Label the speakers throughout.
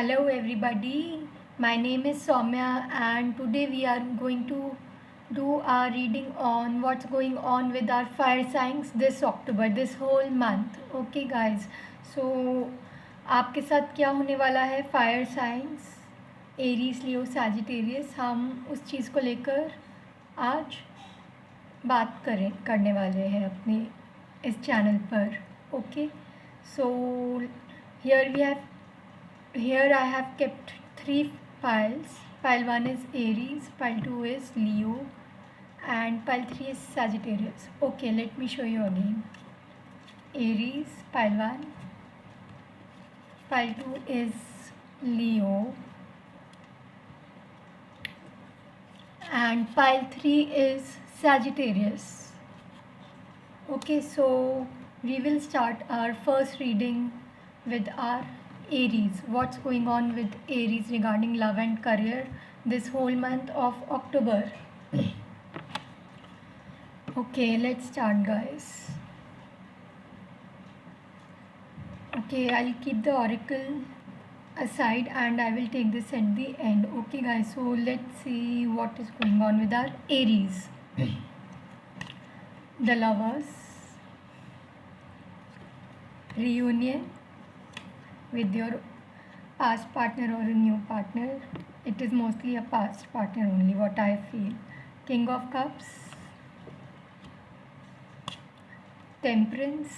Speaker 1: Hello everybody, my name is Soumya and today we are going to do our reading on what's going on with our fire signs this October, this whole month. Okay guys, so आपके साथ क्या होने वाला है fire science Aries Leo Sagittarius हम उस चीज़ को लेकर आज बात करने वाले हैं अपने इस चैनल पर. Okay so here we have here I have kept three files. File 1 is Aries, file 2 is Leo and file 3 is Sagittarius. Okay, let me show you again. Aries, file 1, file 2 is Leo and file 3 is Sagittarius. Okay, so we will start our first reading with our Aries. What's going on with Aries regarding love and career this whole month of October? Okay, let's start guys. Okay, I'll keep the oracle aside and I will take this at the end. Okay guys, so let's see what is going on with our Aries. The Lovers, reunion with your past partner or a new partner. It is mostly a past partner only, what I feel. King of Cups, Temperance,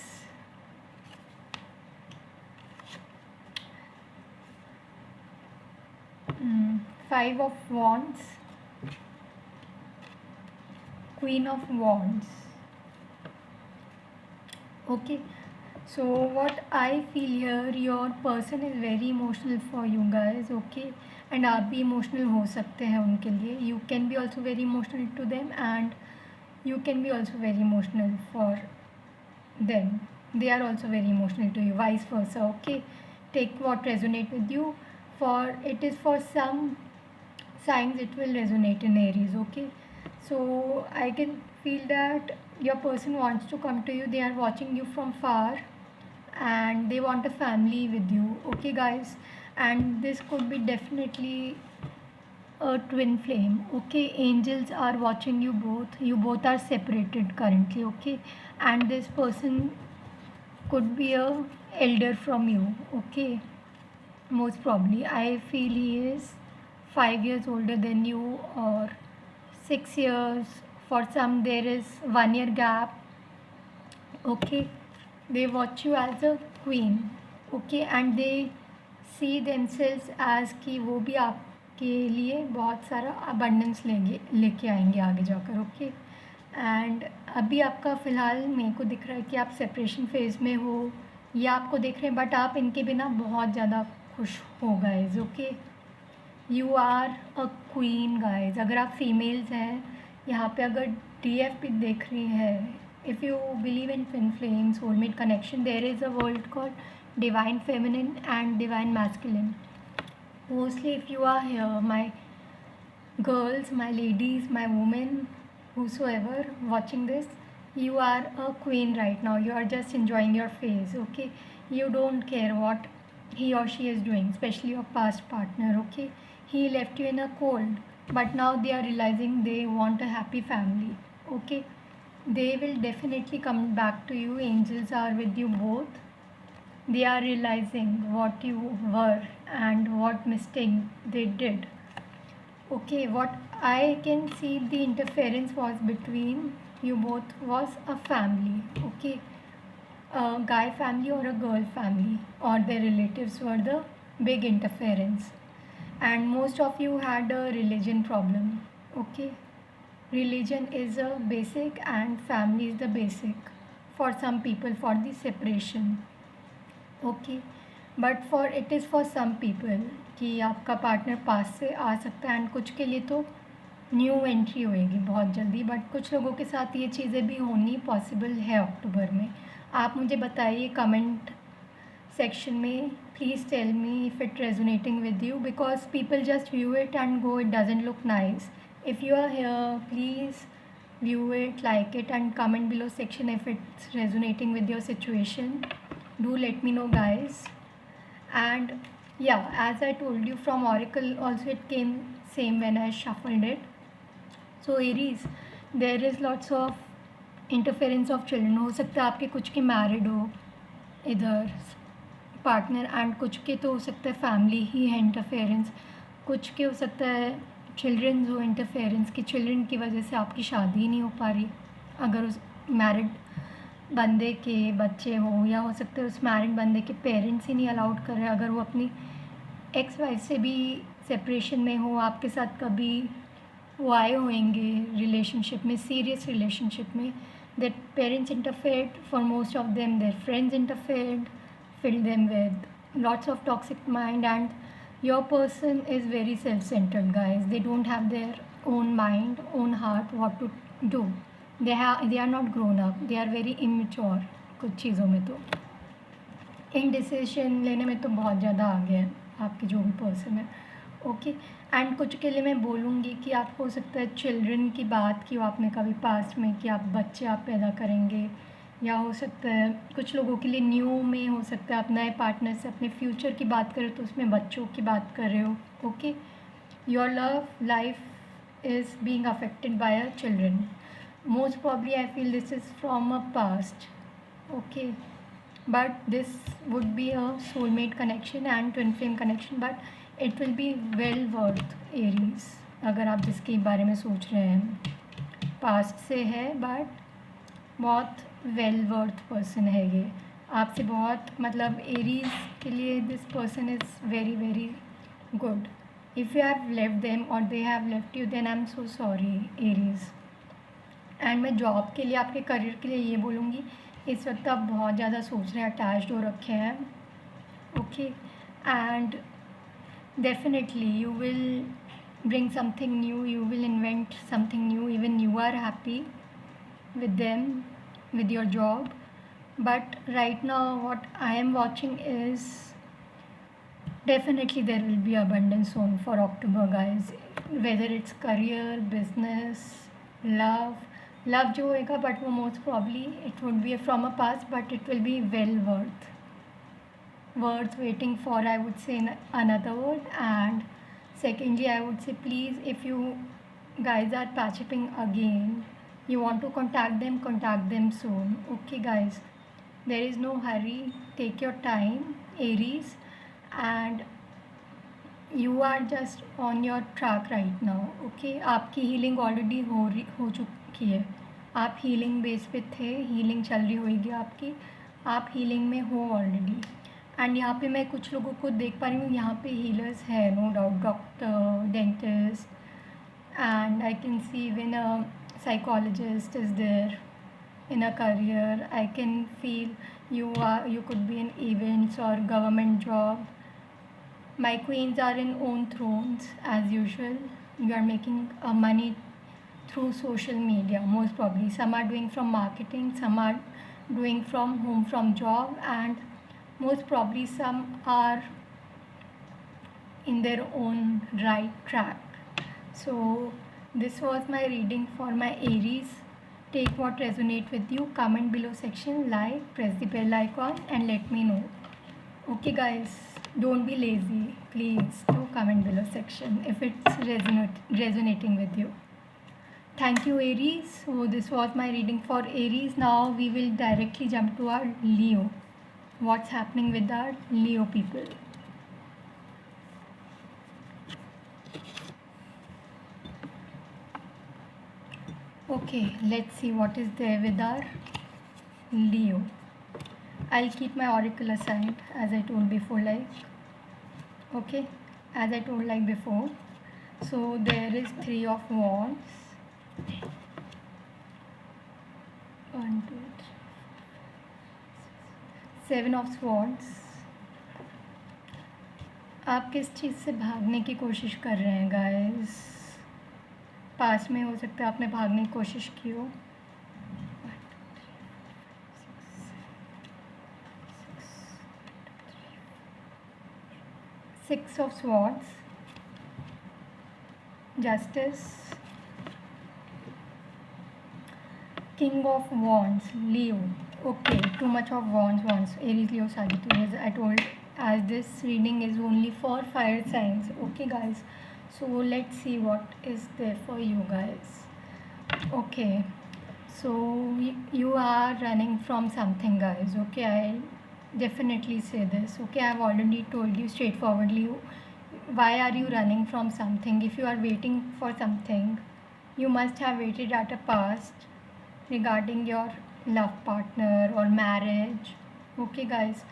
Speaker 1: Five of Wands, Queen of Wands. Okay, so what I feel here, your person is very emotional for you guys. Okay, and आप भी emotional हो सकते हैं उनके लिए. You can be also very emotional to them and you can be also very emotional for them. They are also very emotional to you, vice versa. Okay, take what resonate with you. For it is for some signs it will resonate in Aries. Okay, so I can feel that your person wants to come to you. They are watching you from far and they want a family with you. Okay guys, and this could be definitely a twin flame. Okay, angels are watching you both. You both are separated currently. Okay, and this person could be a elder from you. Okay, most probably I feel he is 5 years older than you or 6 years. For some there is 1 year gap. Okay, they watch you as a queen. Okay, and they see themselves as कि वो भी आपके लिए बहुत सारा abundance लेके आएंगे आगे जाकर. ओके, एंड अभी आपका फ़िलहाल मेरे को दिख रहा है कि आप सेपरेशन फेज़ में हो या आपको देख रहे हैं बट आप इनके बिना बहुत ज़्यादा खुश हो guys. Okay, you are a queen guys. अगर आप फीमेल्स हैं यहाँ पे, अगर DF भी देख रही है, if you believe in twin flame soulmate connection, there is a world called divine feminine and divine masculine. Mostly if you are here, my girls, my ladies, my women, whosoever watching this, you are a queen right now. You are just enjoying your phase. Okay, you don't care what he or she is doing, especially your past partner. Okay, he left you in a cold, but now they are realizing they want a happy family. Okay, they will definitely come back to you. Angels are with you both. They are realizing what you were and what mistake they did. Okay, what I can see, the interference was between you both was a family. Okay, a guy family or a girl family or their relatives were the big interference, and most of you had a religion problem. Okay, religion is a basic and family is the basic for some people for the separation. Okay, but for it is for some people कि आपका partner पास से आ सकता है and कुछ के लिए तो new entry होएगी बहुत जल्दी. बट कुछ लोगों के साथ ये चीज़ें भी होनी पॉसिबल है अक्टूबर में. आप मुझे बताइए कमेंट सेक्शन में. Please tell me if it resonating with you because people just view it and go. It doesn't look nice. If you are here please view it, like it and comment below section if it's resonating with your situation. Do let me know guys. And Yeah, as I told you from Oracle, also it came same when I shuffled it. So Aries, there is lots of interference of children. हो सकता है आपके कुछ के married हो इधर partner, and कुछ के तो हो सकता है फैमिली ही है इंटरफेरेंस, कुछ के हो सकता है चिल्ड्रन हो इंटरफेरेंस, कि चिल्ड्रन की वजह से आपकी शादी ही नहीं हो पा रही। अगर उस मैरिड बंदे के बच्चे हो, या हो सकता है उस मैरिड बंदे के पेरेंट्स ही नहीं अलाउड कर रहे, अगर वो अपनी एक्स वाइफ से भी सेपरेशन में हो, आपके साथ कभी वो आए होंगे रिलेशनशिप में, सीरियस रिलेशनशिप में, that parents interfered for most of them, their friends interfered, filled them with lots of toxic mind, and your person is very self-centered, guys. They don't have their own mind, own heart, what to do. They are not grown up, they are very immature कुछ चीज़ों में तो in decision लेने में तो बहुत ज़्यादा आगे हैं आपके जो भी पर्सन है। ओके, एंड कुछ के लिए मैं बोलूँगी कि आपको हो सकता है चिल्ड्रन की बात की हो आपने कभी पास्ट में, कि आप बच्चे आप पैदा करेंगे, या हो सकता है कुछ लोगों के लिए न्यू में हो सकता है आप नए पार्टनर से अपने फ्यूचर की बात करें तो उसमें बच्चों की बात कर रहे हो। Okay, your love life is being affected by a children, most probably I feel this is from a past. Okay, but this would be a soulmate connection and twin flame connection, but it will be well worth Aries, अगर आप जिसके बारे में सोच रहे हैं past से है, बट बहुत वेल वर्थ पर्सन है ये आपसे, बहुत मतलब एरीज के लिए this person is very very good. If you have left them और they have left you, then I am so sorry Aries. And मैं जॉब के लिए आपके करियर के लिए ये बोलूँगी, इस वक्त आप बहुत ज़्यादा सोच रहे हैं, अटैच्ड हो रखे हैं। Okay, and definitely you will bring something new, you will invent something new, even you are happy with them, with your job. But right now what I am watching is definitely there will be abundance zone for October, guys, whether it's career, business, love। Love जो होएगा but वो most probably it would be from a past, but it will be well worth waiting for, I would say, in another word. And secondly, I would say, please, if you guys are patching again, you want to contact them soon. Okay, guys, there is no hurry, take your time, Aries, and you are just on your track right now. Okay, आपकी healing already हो चुकी है, आप healing base पे थे, healing चल रही होगी आपकी, आप हीलिंग में हो ऑलरेडी। एंड यहाँ पे मैं कुछ लोगों को देख पा रही हूँ, यहाँ पे हीलर्स है no doubt, doctor, dentist, and I can see even a psychologist is there in a career. I can feel you could be in events or government job. My queens are in own thrones as usual. You are making money through social media most probably. Some are doing from marketing, some are doing from home from job, and most probably some are in their own right track. So this was my reading for my Aries. Take what resonate with you, comment below section, like, press the bell icon and let me know. Okay guys, don't be lazy, please do comment below section if it's resonating with you. Thank you Aries. So this was my reading for Aries. Now we will directly jump to our Leo. What's happening with our Leo people? Okay, let's see what is there with our Leo. I'll keep my oracle aside as I told before, okay, as I told before. So there is 3 of wands, 1 2 3 7 of swords. आप किस चीज़ से भागने की कोशिश कर रहे हैं guys? पास में हो सकता है आपने भागने की कोशिश की हो। 6 of swords, justice, king of wands, Leo. Okay, too much of wands, Aries, Leo, Sagittarius. I told as this reading is only for fire signs. Okay guys, so let's see what is there for you guys. Okay, so you are running from something guys. Okay, I definitely say this. Okay, I've already told you straightforwardly why are you running from something. If you are waiting for something, you must have waited at a past regarding your love partner or marriage. Okay guys,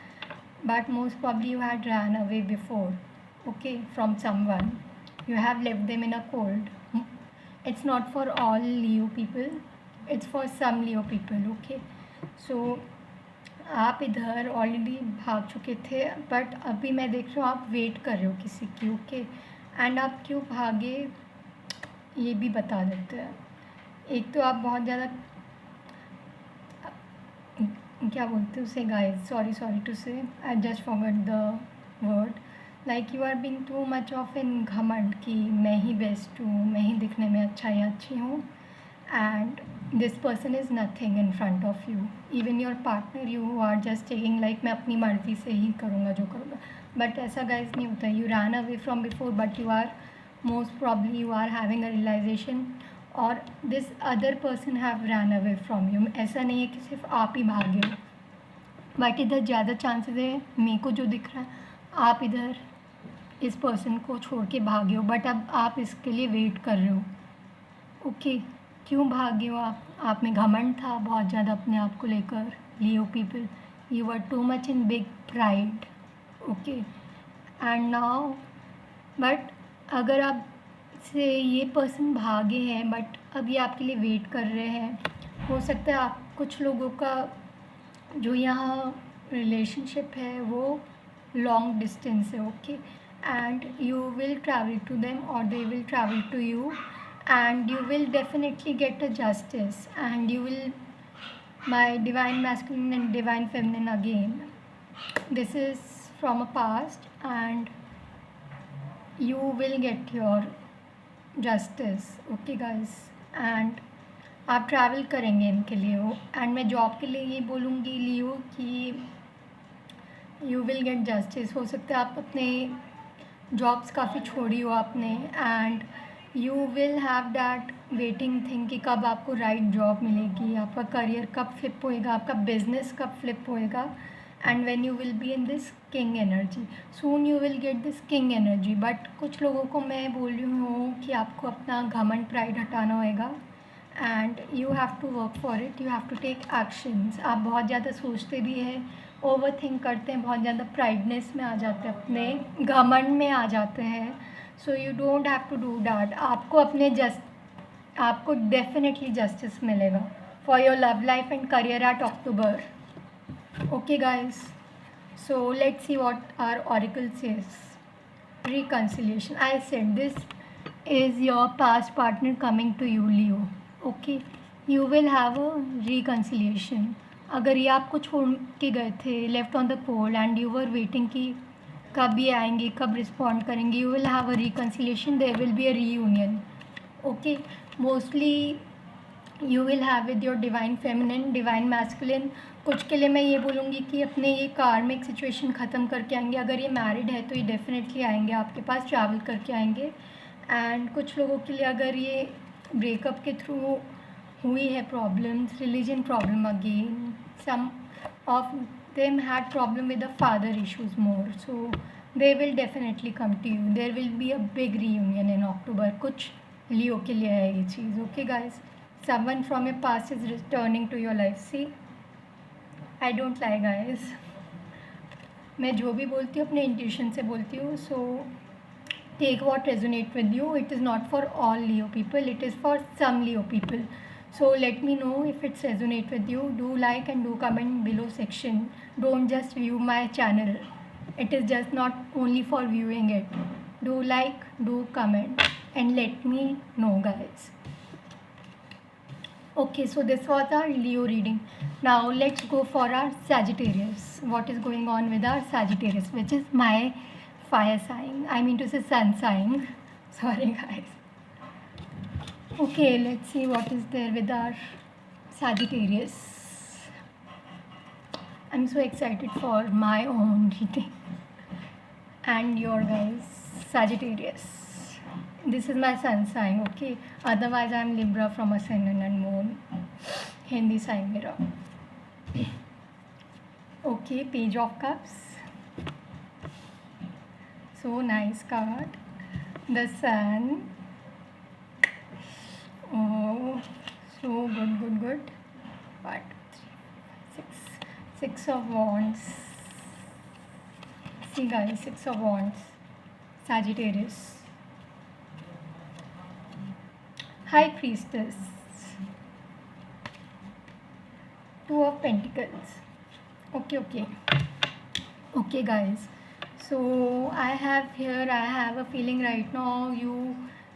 Speaker 1: but most probably you had ran away before. Okay, from someone, you have left them in a cold. It's not for all Leo people, it's for some Leo people. Okay, so आप इधर already भाग चुके थे, but अभी मैं देख रही हूँ आप वेट कर रहे हो किसी की. ओके, एंड आप क्यों भागे ये भी बता देते हैं. एक तो आप बहुत ज़्यादा क्या बोलते हैं उसे guys, sorry to say, I just forgot the word. Like you are being too much of in घमंड कि मैं ही बेस्ट हूँ, मैं ही दिखने में अच्छा या अच्छी हूँ, and this person is nothing in front of you. Even your partner, you are just taking like मैं अपनी मर्ज़ी से ही करूँगा जो करूँगा. बट ऐसा गाइस नहीं होता. You run away from before, but you are most probably you are having a realization और this other person have run away from you. ऐसा नहीं है कि सिर्फ आप ही भागे हो, बट इधर ज़्यादा चांसेस है, मेरे को जो दिख रहा है, आप इधर इस पर्सन को छोड़ के भागे हो, बट अब आप इसके लिए वेट कर रहे हो. ओके, क्यों भागे हो आप में घमंड था बहुत ज़्यादा अपने आप को लेकर. Leo people, you are too much in big pride. Okay, and now but अगर आप से ये पर्सन भागे हैं, बट अब ये आपके लिए वेट कर रहे हैं. हो सकता है आप कुछ लोगों का जो यहाँ रिलेशनशिप है वो लॉन्ग डिस्टेंस है. Okay, and you will travel to them और they will travel to you, and you will definitely get a justice, and you will my divine masculine and divine feminine again. This is from a past and you will get your justice. Okay guys, and आप travel करेंगे इनके लिए हो. And मैं job के लिए ये बोलूँगी लियो कि यू विल गेट जस्टिस. हो सकता है आप अपने जॉब्स काफ़ी छोड़ी हो आपने, and you will have that waiting thing कि कब आपको राइट जॉब मिलेगी, आपका करियर कब फ्लिप होएगा, आपका बिजनेस कब फ्लिप होएगा, and when you will be in this king energy. Soon you will get this king energy. But कुछ लोगों को मैं बोल रही हूँ कि आपको अपना घमंड प्राइड हटाना होएगा, and you have to work for it. You have to take actions. आप बहुत ज़्यादा सोचते भी हैं, ओवर थिंक करते हैं, बहुत ज़्यादा प्राइडनेस में आ जाते हैं, अपने घमंड में आ जाते हैं. So you don't have to do that. आपको डेफिनेटली जस्टिस मिलेगा for your love life and career at October. Okay guys, so let's see what our oracle says. reconciliation, I said this is your past partner coming to you Leo. Okay, you will have a reconciliation. अगर ये आपको छोड़ के गए थे, left on the cold, and you were waiting कि कब ये आएंगे, कब रिस्पॉन्ड करेंगे, you will have a reconciliation. There will be a reunion. Okay, mostly you will have with your divine feminine, divine masculine. कुछ के लिए मैं ये बोलूँगी कि अपने ये कार्मिक सिचुएशन ख़त्म करके आएंगे. अगर ये मैरिड है तो ये डेफिनेटली आएंगे आपके पास, ट्रैवल करके आएंगे. एंड कुछ लोगों के लिए अगर ये ब्रेकअप के थ्रू हुई है problems, religion problem again, some of them had problem with the father issues more, so they will definitely come to you. There will be a big reunion in October. कुछ लियो के लिए है ये चीज़. Okay guys, someone from your past is returning to your life. See, I don't lie guys. मैं जो भी बोलती हूँ अपने इंट्यूशन से बोलती हूँ. So take what resonate with you. It is not for all Leo people, it is for some Leo people. So let me know if it's resonate with you. Do like and do comment below section. Don't just view my channel. It is just not only for viewing it. Do like, do comment, and let me know guys. Okay, so this was our Leo reading. Now let's go for our Sagittarius. What is going on with our Sagittarius, which is my fire sign. I mean to say sun sign. Sorry guys. Okay, let's see what is there with our Sagittarius. I'm so excited for my own reading. And your guys, Sagittarius. This is my sun sign, okay? Otherwise, I'm Libra from Ascendant and Moon. Hindi sign mirror. Okay, Page of Cups. So nice card. The Sun. Oh, so good. 1, 2, 3, 6 of Wands. See guys, 6 of Wands. Sagittarius. High Priestess. 2 of Pentacles. Okay guys. So I have a feeling right now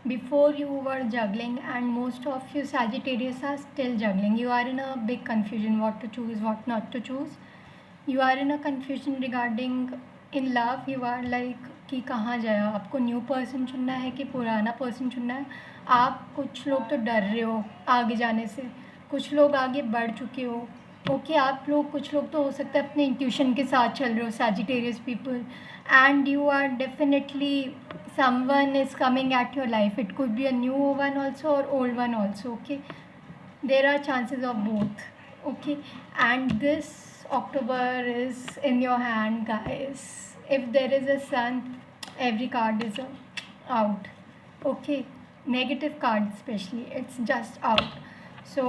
Speaker 1: before you were juggling, and most of you Sagittarius are still juggling. You are in a big confusion what to choose, what not to choose. You are in a confusion regarding in love. You are like कि कहाँ जाए, आपको new person चुनना है कि पुराना person चुनना है. आप कुछ लोग तो डर रहे हो आगे जाने से, कुछ लोग आगे बढ़ चुके हो. ओके आप लोग, कुछ लोग तो हो सकता है अपने इंट्यूशन के साथ चल रहे हो, Sagittarius people, and you are definitely someone is coming at your life. It could be a new one also or old one also. Okay, there are chances of both. Okay, and this October is in your hand guys. If there is a sun, every card is out. Okay, negative card especially, it's just out. सो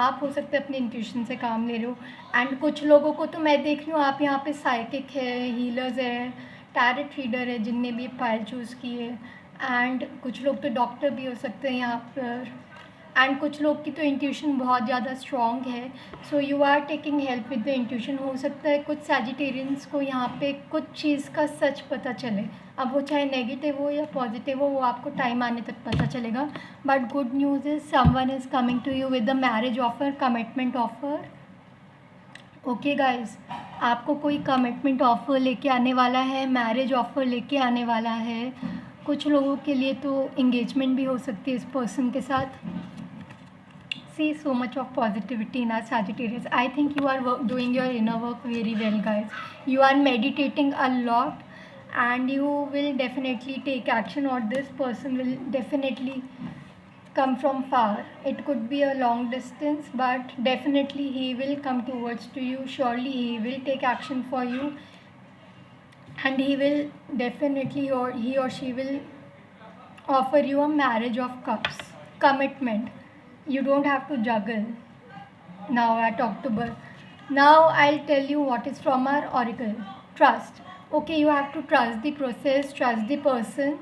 Speaker 1: आप हो सकते हैं अपने intuition से काम ले रहे हो. एंड कुछ लोगों को तो मैं देख रही हूँ, आप यहाँ पे साइकिक है, हीलर्स है, टैरेट रीडर है जिनने भी फाइल चूज़ की है. एंड कुछ लोग तो डॉक्टर भी हो सकते हैं यहाँ पर. एंड कुछ लोग की तो इंट्यूशन बहुत ज़्यादा स्ट्रॉन्ग है. So you are taking help with the intuition. हो सकता है कुछ सैजिटेरियंस को यहाँ पे कुछ चीज़ का सच पता चले. अब वो चाहे नेगेटिव हो या पॉजिटिव हो, वो आपको टाइम आने तक पता चलेगा. But good news is someone is coming to you with the marriage offer, commitment offer. Okay guys, आपको कोई कमिटमेंट ऑफर लेके आने वाला है, मैरिज ऑफर लेके आने वाला है. कुछ लोगों के लिए तो इंगेजमेंट भी हो सकती है इस पर्सन के साथ. See so much of positivity in our Sagittarius. I think you are doing your inner work very well guys. You are meditating a lot and you will definitely take action, or this person will definitely come from far. It could be a long distance, but definitely he will come towards to you. Surely he will take action for you, and he will definitely, or he or she will offer you a marriage of cups, commitment. You don't have to juggle now at October. Now I'll tell you what is from our oracle. Trust. Okay, you have to trust the process, trust the person,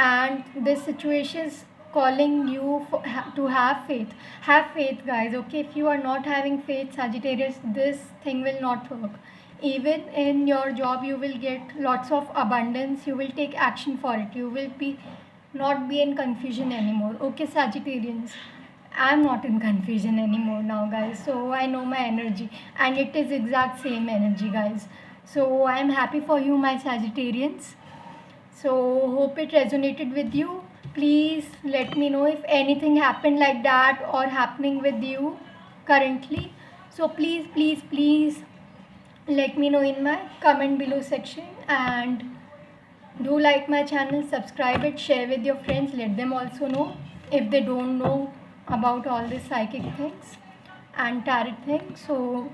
Speaker 1: and this situation is calling you to have faith. Have faith guys. Okay, if you are not having faith Sagittarius, this thing will not work. Even in your job you will get lots of abundance. You will take action for it. You will not be in confusion anymore. Okay Sagittarians, I'm not in confusion anymore now guys. So I know my energy and it is exact same energy guys. So I'm happy for you my Sagittarians. So hope it resonated with you. Please let me know if anything happened like that or happening with you currently. So please let me know in my comment below section, and do like my channel, subscribe it, share with your friends, let them also know if they don't know about all these psychic things and tarot things. So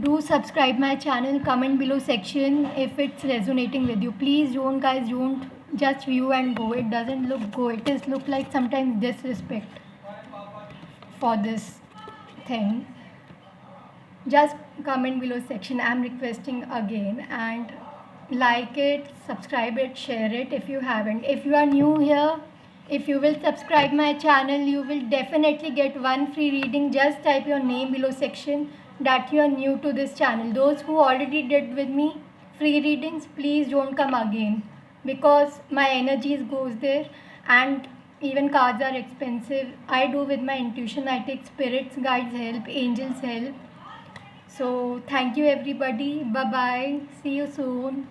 Speaker 1: do subscribe my channel, comment below section if it's resonating with you. Please don't guys, don't just view and go. It doesn't look good. It is look like sometimes disrespect for this thing. Just comment below section, I'm requesting again, and like it, subscribe it, share it if you haven't. If you are new here, if you will subscribe my channel, you will definitely get one free reading. Just type your name below section that you are new to this channel. Those who already did with me free readings, please don't come again, because my energies goes there, and even cards are expensive. I do with my intuition. I take spirits guides help, angels help. So thank you everybody. Bye bye, see you soon.